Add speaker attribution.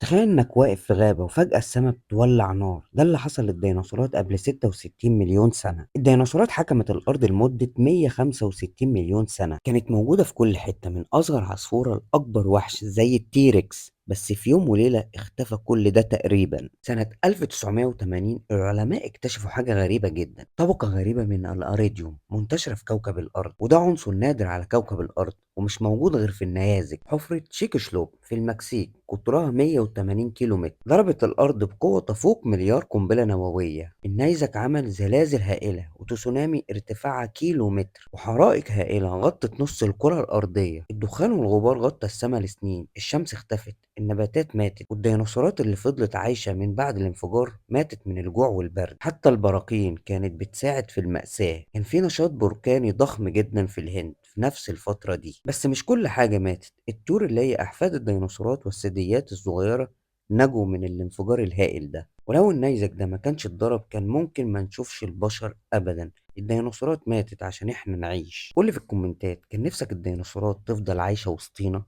Speaker 1: تخيل إنك واقف في غابة وفجأة السما بتولع نار. ده اللي حصل للديناصورات قبل 66 مليون سنة. الديناصورات حكمت الأرض لمدة 165 مليون سنة، كانت موجودة في كل حتة من أصغر عصفورة لأكبر وحش زي التيركس. بس في يوم وليلة اختفى كل ده تقريبا. سنة 1980 العلماء اكتشفوا حاجة غريبة جدا، طبقة غريبة من الأريديوم منتشرة في كوكب الأرض، وده عنصر نادر على كوكب الأرض ومش موجود غير في النيازك. حفرة شيكشلوب في المكسيك قطرها 180 كيلو متر ضربت الأرض بقوة تفوق مليار قنبلة نووية. النيزك عمل زلازل هائلة وتسونامي ارتفاعها كيلو متر وحرائق هائلة غطت نص الكرة الأرضية. الدخان والغبار غطى السماء لسنين، الشمس اختفت، النباتات ماتت، والديناصورات اللي فضلت عايشة من بعد الانفجار ماتت من الجوع والبرد. حتى البراكين كانت بتساعد في المأساة. كان في نشاط بركاني ضخم جدا في الهند في نفس الفترة دي. بس مش كل حاجة ماتت. الطيور اللي هي أحفاد الديناصورات والثدييات الصغيرة نجوا من الانفجار الهائل ده. ولو النيزك ده ما كانش اتضرب كان ممكن ما نشوفش البشر أبدا. الديناصورات ماتت عشان احنا نعيش. قولي في الكومنتات، كان نفسك الديناصورات تفضل عايشة وسطينا؟